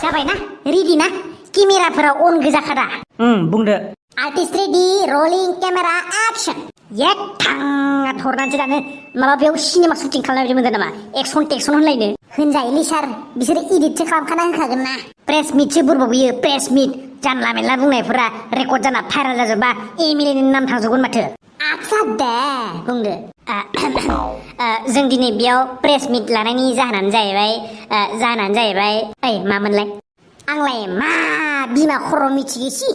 जाबायना रेडि ना केमेराफोरा अन गोजाखादा बुंदो आर्टिस्ट रेडि रलिं केमेरा एक्सन एक थांना हरनानैसो दानो माबा बेयाव सिनेमा शुटिं खालामनाय मोनदों नामा एक्सन टेक्सन होनलायनो होनजायोलै सार बिसोरो इडिटसो खालामखाना होखागोन ना प्रेस मिटसो बुरबावयो प्रेस मिट जानला मेनला बुंनायफोरा रेकर्ड जाना भाइरेल जाजोबबा एमएलएनि नाम थांजोबगोन माथो आच्छा दे बुंदो जों दिनै बेयाव प्रेस मिट लानायनि जाहोनानो जाहैबाय ओइ मामोनलाय आंलाय मा बिमा खर' मिथिगैसि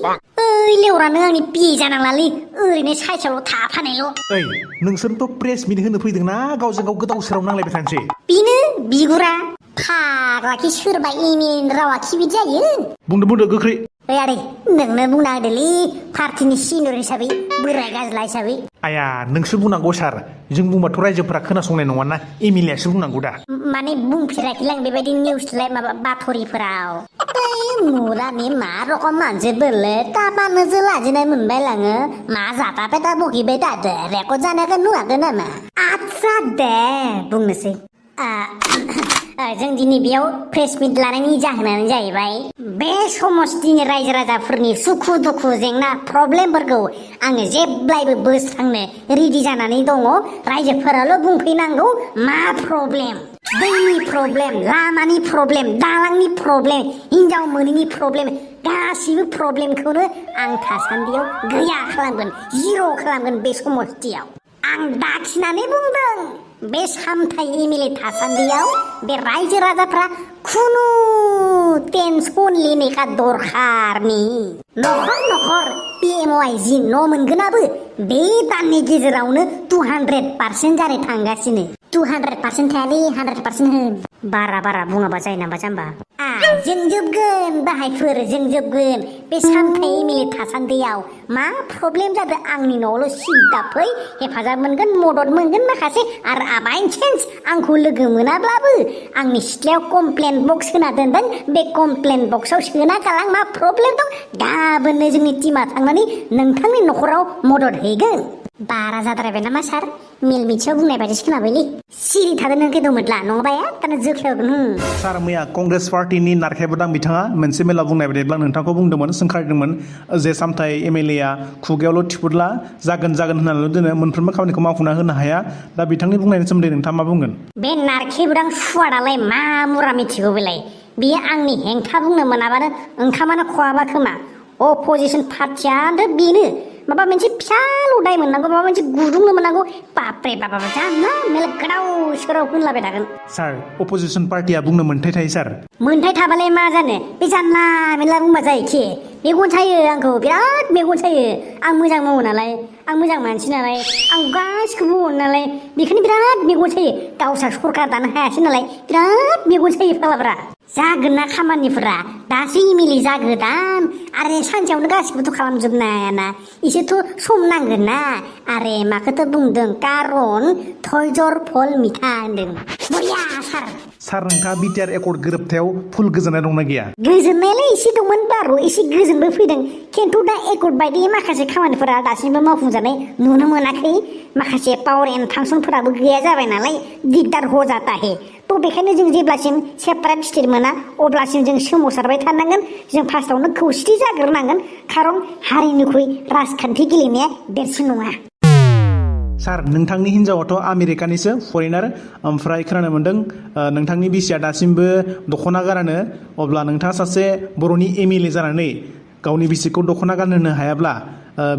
ओइ लेवरानो आंनि पिए जानांलालै ओरैनो साइसावल' थाफानायल' ओइ नोंसोरथ' प्रेस मिट होनो फैदोंना गावजों गाव गोदाव सोराव नांलायबाय थानोसै बेनो बिगुरा फाग्लाखि सोरबा एमएलएनि रावा खि बिदि जायो बुंदो गोख्रै ओइ आदै नोंनो बुंना होदोलै पार्टिनि सिनियर हिसाबै बोराय गाज्ला हिसाबै आया नोंसो बुंनांगौ सार जों बुंबाथ' रायजोफोरा खोनासंनाय नङाना एमएलएआसो बुंनांगौ दा माने बुंफेराखैलां बेबायदि निउसलाय माबा बाथ'रिफोराव मुरानि मा रकम मानसि बोरले तापानोसो लाजिनाय मोनबाय लाङो मा जाताबाय दा बगिबाय थादो रेकर्ड जानायखौ नुवाखै नामा आच्छा दे बुंनोसै जों दिनै बेयाव प्रेस मिट लानायनि जाहोनानो जाहैबाय बे समस्तिनि रायजो राजाफोरनि सुखु दुखु जेंना प्रब्लेमफोरखौ आङो जेब्लायबो बोस्रांनो रेडि जानानै दङ रायजोफोराल' बुंफैनांगौ मा प्रब्लेम दैनि प्रब्लेम लामानि प्रब्लेम दालांनि प्रब्लेम हिनजाव मोनैनि प्रब्लेम गासिबो प्रब्लेमखौनो आं थासान्दियाव गैया खालामगोन जिर' खालामगोन बे समस्तियाव आं दाखिनानै बुंदों बे सामथाय एमएलए थासान्दियाव बे रायजो राजाफ्रा खुनु टेनसन लेनेखा दरखारनि नखर पिएमवाइ जि न' मोनगोनाबो बे दाननि गेजेरावनो 200% जानो थांगासिनो 200% थायालै 100% होन बारा बुङाबा जायो नामा जाम्बा जों जोबगोन बाहायफोर जों जोबगोन बे सामथाय एमएलए थासान्दियाव मा प्रब्लेम जादों आंनि न'आवल' सिद्दा फै हेफाजाब मोनगोन मदद मोनगोन माखासे आरो बाइ चान्स आंखौ लोगो मोनाब्लाबो आंनि सिथ्लायाव कमप्लेन बक्स होना दोनदों बे कमप्लेन बक्सआव सोना गालां मा प्रब्लेम दं गाबोननो जोंनि टिमा थांनानै नोंथांनि न'खराव मदद हैगोन बारा जाद्रायबाय नामा सार मेल मिथियाव बुंनाय बायदिसो खोनाबायलै सिरि थादों नों गेदोंमोनला नङाबा दाना जोख्लायगोन सार मैया कंग्रेस पार्टिनि नारखेबोदां बिथाङा मोनसे मेलाव बुंनाय बायदिब्ला नोंथांखौ बुंदोंमोन सोंखारिदोंमोन जे सामथाय एमएलएआ खुगायावल' थिफुदला जागोन होननानैल' दोनो मोनफ्रोमबो खामानिखौ मावफुंना होनो हाया दा बिथांनि बुंनायनि सोमोन्दै नोंथाङा मा बुंगोन बे नारखेबोदां सुवादालाय मा मुरा मिथिगौ बेलाय बियो आंनि हेंथा बुंनो मोनाबानो ओंखामानो खहाबा खोमा अपोजिसन पार्टियानो बेनो माबा मोनसे फिसाल' दाय मोननांगौ माबा मोनसे गुदुंल' मोननांगौ बापरे बाबा जानला मेला गोदाव सोराव होनलाबाय थागोन सार अपोजिसन पार्टिया बुंनो मोन्थाय थायो सार मोन्थाय थाबालाय मा जानो बे जानला मेला बुंबा जायोखि मेगन सायो आंखौ बिराद मेगन सायो आं मोजां मावो नालाय आं मोजां मानसि नालाय आं गासिखौबो अनो नालाय बेखायनो बिराद मेगन सायो गावसा सरकार दानो हायासै नालाय बिराद मेगन सायो फालाब्रा जागोन ना खामानिफोरा दासो एमएलए जागोदान आरो सानसेयावनो गासिखौबोथ' खालामजोबनो हायाना एसेथ' सम नांगोन ना आरे माखौथ' बुंदों कारन धैर्जर फल मिथा होनदों बरिया सार नोंथाङा बिटिआर एकर्ड गोरोबथायाव फुल गोजोननाय दंना गैया गोजोननायालाय एसे दंमोन बारु एसे गोजोनबो फैदों खिन्थु दा एकर्ड बायदि माखासे खामानिफोरा दासिमबो मावफुंजानाय नुनो मोनाखै माखासे पावार एन्ड फांसनफोराबो गैया जाबाय नालाय दिगदार हो जाता है थ' बेखायनो जों जेब्लासिम सेपारेट स्टेट मोना अब्लासिम जों सोमावसारबाय थानांगोन जों फार्स्टआवनो खौसेथि जाग्रोनांगोन खारन हारिनिख्रुइ राजखान्थि गेलेनाया देरसिन नङा सार नोंथांनि हिन्जावाथ' आमेरिकानिसो फरेनार ओमफ्राय खोनानो मोन्दों नोंथांनि बिसिया दासिमबो दख'ना गानानो अब्ला नोंथाङा सासे बर'नि एमएलए जानानै गावनि बिसिखौ दख'ना गानहोनो हायाब्ला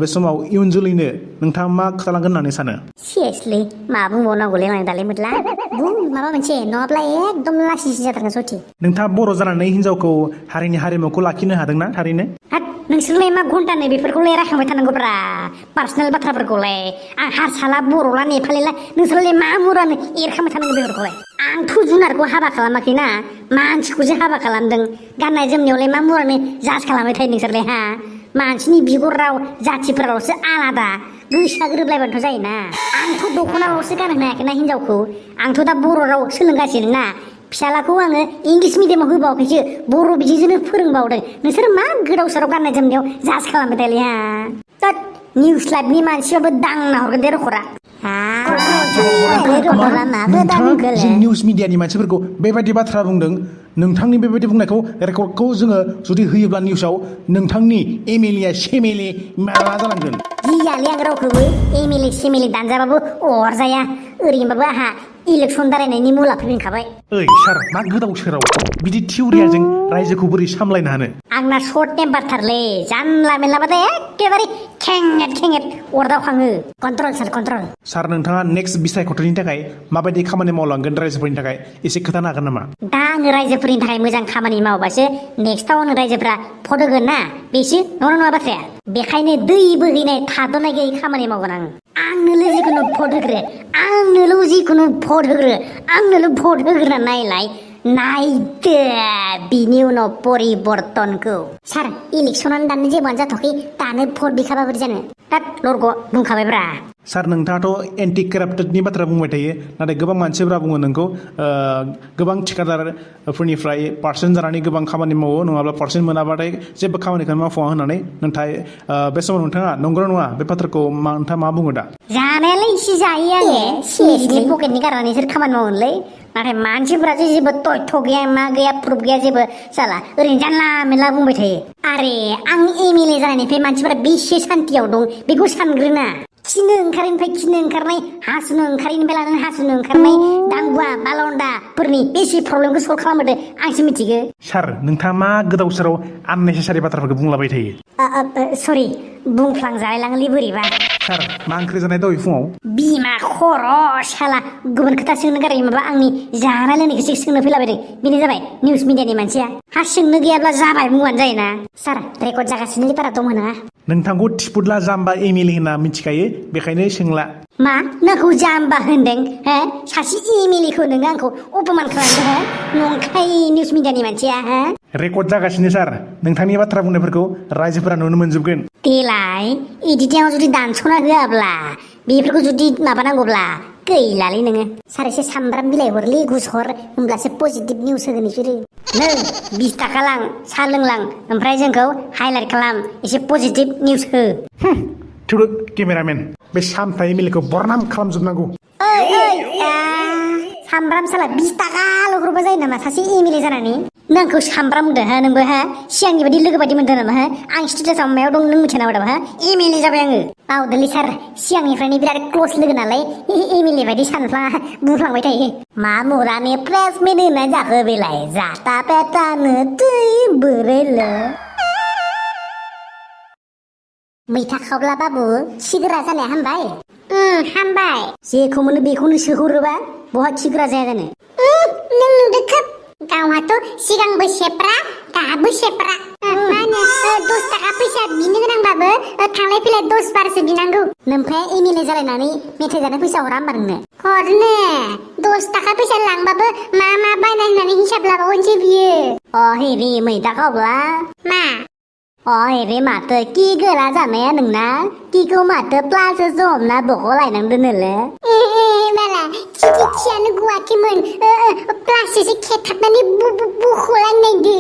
बे समाव इयुन जोलैनो नोंथाङा मा खालामगोन होननानै सानो सिरियासलि मा बुंबावनांगौलै आं दालाय मोदला बुं माबा मोनसे नङाब्ला एकदम लासिसि जाथारगोन सथि नोंथाङा बर' जानानै हिन्जावखौ हारिनि हारिमुखौ लाखिनो हादोंना थारैनो नोंसोरलाय मा घन्टानो बेफोरखौलाय रायखांबाय थानांगौब्रा पार्सनेल बाथ्राफोरखौलाय आं हारसाला बर'ला नेपालिला नोंसोरलाय मा मुरानो एरखांबाय थानांगौ बेफोरखौलाय आंथ' जुनारखौ हाबा खालामाखैना मानसिखौसो हाबा खालामदों गाननाय जोमनायावलाय मा मुरानो जाज खालामबाय थायो नोंसोरलाय मानसिनि बिगुर राव जाथिफोरावसो आलादा गोसोआ गोरोबलायबानोथ' जायोना आंथ' दख'नाल'सो गानहोनो हायाखैना हिनजावखौ आंथ' दा बर' राव सोलोंगासिनो ना फिसालाखौ आङो इंलिस मिडियामाव होबावाखैसो बर' बिदिजोंनो फोरोंबावदों नोंसोर मा गोदाव सोराव गाननाय जोमनायाव जाज खालामबाय थायोलै निउस लाइभनि मानसियाबो दांना हरगोन दे रखरा निउस मिडियानि मानसिफोरखौ बेबायदि बाथ्रा बुंदों नोंथांनि बेबायदि बुंनायखौ रेकर्डखौ जोङो जुदि होयोब्ला निउसाव नोंथांनि एमएलए सेमएलए मा जालांगोन गियालै आं रावखौबो एमएलए सेमएलए दानजाबाबो अरजाया ओरैनोबाबो आंहा इलेक्सन दारायनायनि मुला फैखाबाय ओइ सार मा गोदाव सोराव बिदि थिउरियाजों रायजोखौ बोरै सामलायनो हानो आंना सर्ट टेम्पारथारलै जानला मेनलाबाथाय एखेबारे खेंगेट खेंगेट अरदावखाङो कन्ट्रल सार नोंथाङा नेक्स्ट बिसायख'थिनि थाखाय माबायदि खामानि मावलांगोन रायजोफोरनि थाखाय एसे खोन्थानो हागोन नामा दा आङो रायजोफोरनि थाखाय मोजां खामानि मावबासो नेक्स्टआव आङो रायजोफ्रा भट होगोन ना बेसो नङा बाथ्राया बेखायनो दै बोहैनाय थाद'नाय गैयै खामानि मावगोन आं आंनोल' जिखुनु भट होग्रो आंनोल' जिखुनु भट होग्रो आंनोल' भट होग्रोना नायलाय नायदो बिनि उनाव परिबर्तनखौ सार इलेक्सनानो दानो जेबोआनो जाथ'खै दानो भट बिखाबा बोरै जानो दाद लरग' बुंखाबायब्रा सार नोंथाङाथ' एन्टि काराप्टेडनि बाथ्रा बुंबाय थायो नाथाय गोबां मानसिफोरा बुङो नोंखौ गोबां थिखादारफोरनिफ्राय पार्सेन्ट जानानै गोबां खामानि मावो नङाब्ला पार्सेन्ट मोनाबाथाय जेबो खामानिखौनो मावफुङा होननानै नाथाय बे समाव नोंथाङा नंगौ नङा बे बाथ्राखौ नोंथाङा मा बुङो दा जानायालाय एसे जायो आङो सिरियसलि पकेटनि गारनानै इसोर खामानि मावोनोलै नाथाय मानसिफोरा जे जेबो तथ्य गैया मा गैया प्रुफ गैया जेबो जाला ओरैनो जानला मेनला बुंबाय थायो आरे आं एमएलए जानायनिफ्राय मानसिफोरा बेसे सान्तियाव दं बेखौ सानग्रोना खिनो ओंखारनायनिफ्राय खिनो ओंखारनाय हासुनो ओंखारनायनिफ्राय लानानै हासुनो ओंखारनाय दांगुवा बालन्दाफोरनि बेसे प्रब्लेमखौ सल्भ खालामदो आंसो मिथिगो सार नोंथाङा मा गोदाव सोराव आननेसेसारि बाथ्राफोरखौ बुंलाबाय थायो सरि बुंफ्लांजालायलाङोलै बोरैबा सार मा ओंख्रि जानाय दहाय फुङाव बिमा खर' साला गुबुन खोथा सोंनो गारै माबा आंनि जानाय लोंनायखौसो सोंनो फैलाबायदों बेनो जाबाय निउस मिडियानि मानसिया हा सोंनो गैयाब्ला जाबाय मुङानो जायोना सार रेकर्ड जागासिनो बारा दङ नङा नोंथांखौ थिफुदला जाम्बा एमएलए होनना मिथिखायो बेखायनो सोंला मा नोंखौ जाम्बा होनदों हो सासे एमएलएखौ नोङो आंखौ अपमान खालामदों हो नंखाय निउस मिडियानि मानसिया हो रेकर्ड जागासिनो सार नोंथांनि बाथ्रा बुंनायफोरखौ रायजोफोरा नुनो मोनजोबगोन देलाय एडिटिंआव जुदि दानस'ना होआब्ला बेफोरखौ जुदि माबानांगौब्ला गैलालै नोङो सार एसे सामब्राम बिलाइ हरलै घुस हर होमब्लासो पजिटिभ निउस होगोन बिसोरो नों 20 थाखा लां साहा लोंलां ओमफ्राय जोंखौ हाइलाइट खालाम एसे पजिटिभ निउस हो थुदो केमेरामेन बे सामथा एमएलएखौ बरनाम खालामजोबनांगौ सामब्राम साला 20 थाखाल' हरबा जायो नामा सासे एमएलए जानानै नोंखौ सामब्राम होनदों हो नोंबो हो सिगांनि बायदि लोगो बायदि मोनदों नामा हो आं स्टेटासआव मायाव दं नों मिथिया नामा हो एमएलए जाबाय आङो बावदोलै सार सिगांनिफ्रायनो बिराद क्लस लोगो नालाय एमएलए बायदि सानफ्लाङा बुंफ्लांबाय थायो मा मुरानि प्रेसमेन्ट होनाय जाखो बेलाय जाता पेटानो दै बोरैलो मैथा खावब्ला बाबु खिगोरा जानाया हामबाय हामबाय जेखौ मोनो बेखौनो सोहरोबा बहा खिगोरा जाया जानो नों नुदो खोब गावहाथ' सिगांबो सेप्रा दाबो सेप्रा मा होनो 10 थाखा फैसा बिनो गोनांबाबो थांलाय फैलाय 10 बारसो बिनांगौ नोमफ्राय एमएलए जालायनानै मेथाइ जानो फैसा हरा होमबा नोंनो हरनो 10 थाखा फैसा लांबाबो मा मा बायनाय होननानै हिसाब लाबावनोसै बियो हेरि मैथा खावब्ला मा हेरे माथो कि गोरा जानाया नोंना किखौ माथो प्लासो हमना बख'लायनांदोनोलै बाला खियानो गुवाखैमोन प्लाससो खेथाबनानै बुख'लायनायदो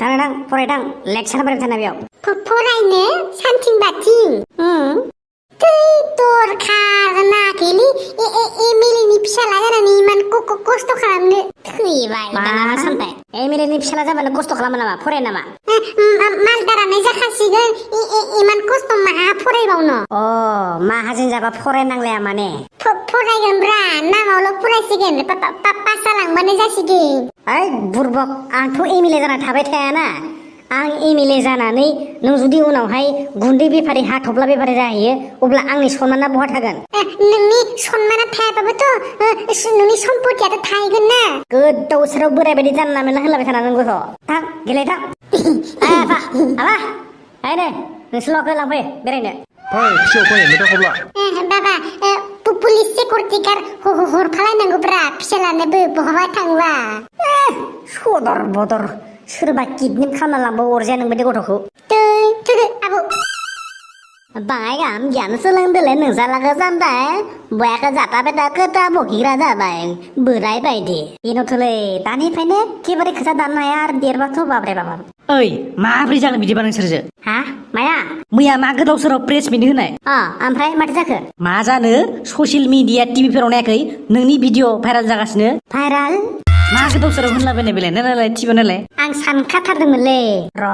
थां फरायथां लेक्सार फरायबाय थाना बेयाव फरायनो सानथिं बाथिं दरखार नाखैलै एमएलएनि फिसाला जानानै इमान खस्थ' खालामनो थैबाय मा सानबाय एमएलएनि फिसाला जाबानो खस्थ' खालामो नामा फराया नामा मालदारानाय जाखासिगोन इमान खस्थ' मा फरायबावनो माहाजोन जाबा फरायनांलाया माने फरायगोनब्रा नामावल' फरायसिगोन पास जालांबानो जासिगोन ओइ बुरबक आंथ' एमएलए जाना थाबाय थायाना आं एमएलए जानानै नों जुदि उनावहाय गुन्दै बेफारि हाथफ्ला बेफारि जाहैयो अब्ला आंनि सनमाना बहा थागोन नोंनि सनमाना थायाबाबोथ' नोंनि सम्पतियाथ' थाहैगोन ना गोदाव सोराव बोराय बायदि जानला मेनला होनलाबाय थाना नोंगौथ' थां गेले थां आबा आइनो नोंसोरल'खौ लांफै बेरायनो बाबा पुलिस सिकिउरिटि गार्ड हरफालायनांगौब्रा फिसालानोबो बहाबा थांबा सदर बदर सोरबा किडनेप खालामना लांबाव अरजाया नोंबायदि गथ'खौ आबौ बाङाय गाहाम गियान सोलोंदोलै नोंजालाखौ जामबाय बयाखौ जाता बेटा खोथा बखिग्रा जाबाय बोराय बायदि बेनोथ'लै दानिफ्रायनो एखेबारे खोथा दाननो हाया आरो देरबाथ' बाब्राय बाबा ओइ माब्रै जागोन बिदिबा नोंसोरजो हा माया मैया मा गोदाव सोराव प्रेस मिट होनाय ओमफ्राय माथो जाखो मा जानो ससियेल मिडिया टिभिफोराव नायाखै नोंनि भिडिअ भाइराल जागासिनो भाइराल मा गोदाव सोराव होनलाबायनाय बेलाय नालाय थिबा नालाय आं सानखाथारदोंमोनलै र'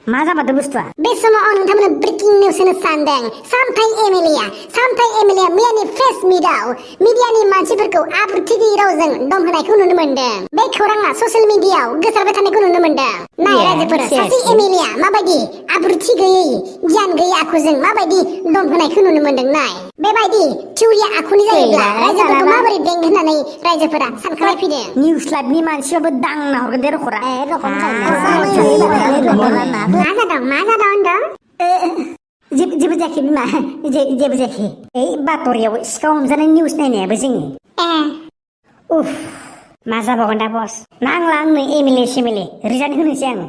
मा जामारदों बुस्थुआ बे समाव आं नोंथांमोननो ब्रेकिं निउस होनो सानदों सामथाइ एमएलए मैयानि प्रेस मिडियानि मानसिफोरखौ आब्रुथि गैयै रावजों दम होनायखौ नुनो मोनदों बे खौराङा ससियेल मिडियायाव गोसारबाय थानायखौ नुनो मोनदों नाय रायजोफोर सासे एमएलए माबायदि आब्रुथि गैयै गियान गैयै आखुजों माबायदि दम होनायखौ नुनो मोनदों नाय बेबायदि थिउरिया आखुनि जायोब्ला रायजोफोरखौ माबोरै बेंग होननानै रायजोफोरा सानखांनाय फैदों निउस लाइभनि मानसियाबो दांना हरगोन दे रखरा मा जादों होनदों जेबो जायाखै बिमा जेबो जायाखै ओइ बातरियाव सिखाव हमजानाय निउस नायनायाबो जोङो उफ मा जाबावगोन दा बस नांला आंनो एमएलए सेमएलए रिजाइन होनोसै आं